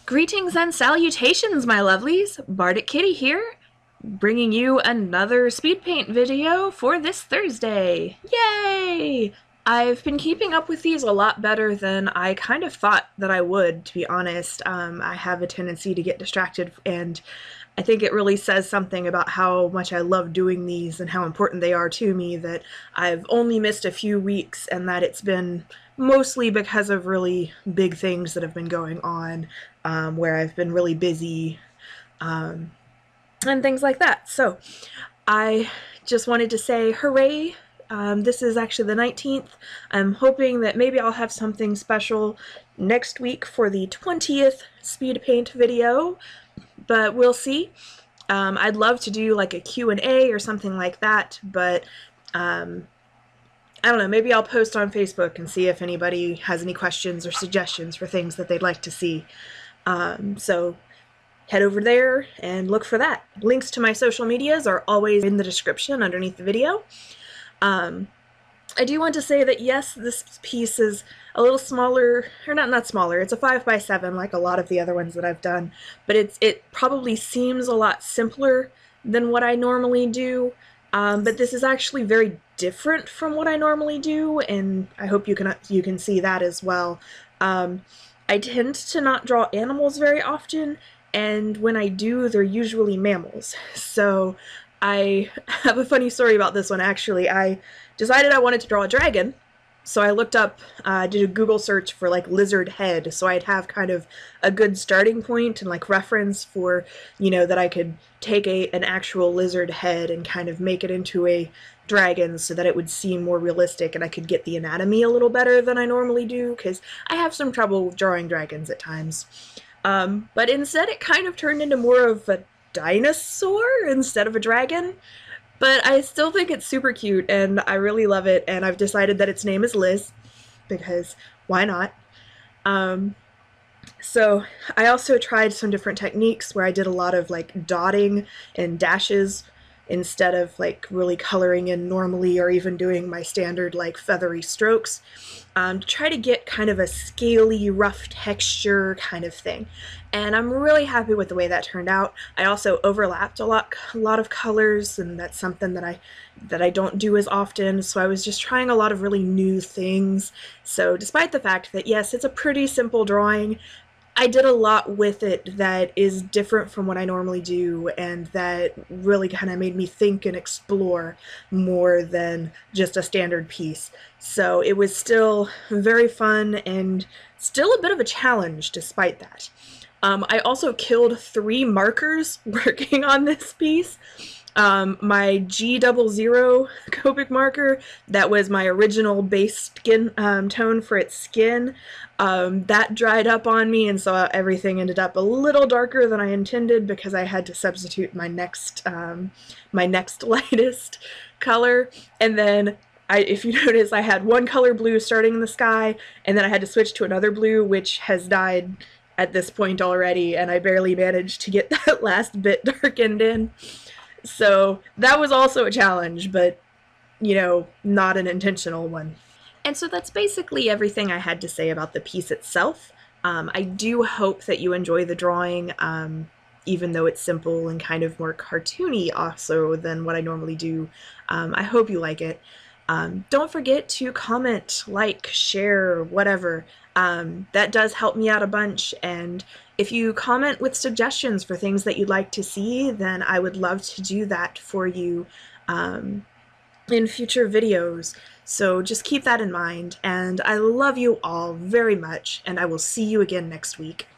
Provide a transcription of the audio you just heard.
Greetings and salutations, my lovelies! Bardic Kitty here, bringing you another Speedpaint video for this Thursday. Yay! I've been keeping up with these a lot better than I kind of thought that I would, to be honest. I have a tendency to get distracted, and I think it really says something about how much I love doing these and how important they are to me that I've only missed a few weeks, and that it's been mostly because of really big things that have been going on, where I've been really busy, and things like that. So I just wanted to say hooray. This is actually the 19th. I'm hoping that maybe I'll have something special next week for the 20th Speedpaint video, but we'll see. I'd love to do like a Q&A or something like that, but I don't know, maybe I'll post on Facebook and see if anybody has any questions or suggestions for things that they'd like to see. So head over there and look for that. Links to my social medias are always in the description underneath the video. I do want to say that yes, this piece is a little smaller, or not smaller, it's a 5x7 like a lot of the other ones that I've done, but it probably seems a lot simpler than what I normally do, but this is actually very different from what I normally do, and I hope you can see that as well. I tend to not draw animals very often, and when I do, they're usually mammals. So I have a funny story about this one, actually. I decided I wanted to draw a dragon, so I looked up, did a Google search for like lizard head, so I'd have kind of a good starting point and like reference for, you know, that I could take an actual lizard head and kind of make it into a dragon so that it would seem more realistic and I could get the anatomy a little better than I normally do, because I have some trouble drawing dragons at times. But instead it kind of turned into more of a dinosaur instead of a dragon. But I still think it's super cute, and I really love it, and I've decided that its name is Liz, because why not? So I also tried some different techniques where I did a lot of like dotting and dashes instead of like really coloring in normally, or even doing my standard like feathery strokes, to try to get kind of a scaly, rough texture kind of thing. And I'm really happy with the way that turned out. I also overlapped a lot of colors, and that's something that I don't do as often, so I was just trying a lot of really new things. So despite the fact that yes, it's a pretty simple drawing, I did a lot with it that is different from what I normally do, and that really kind of made me think and explore more than just a standard piece. So it was still very fun and still a bit of a challenge despite that. I also killed 3 markers working on this piece. My G00 Copic marker, that was my original base skin tone for its skin, that dried up on me, and so everything ended up a little darker than I intended because I had to substitute my next lightest color. And then if you notice, I had one color blue starting in the sky, and then I had to switch to another blue, which has died at this point already, and I barely managed to get that last bit darkened in. So that was also a challenge, but, you know, not an intentional one. And so that's basically everything I had to say about the piece itself. I do hope that you enjoy the drawing, even though it's simple and kind of more cartoony also than what I normally do. I hope you like it. Don't forget to comment, like, share, whatever. That does help me out a bunch, and if you comment with suggestions for things that you'd like to see, then I would love to do that for you in future videos. So just keep that in mind, and I love you all very much, and I will see you again next week.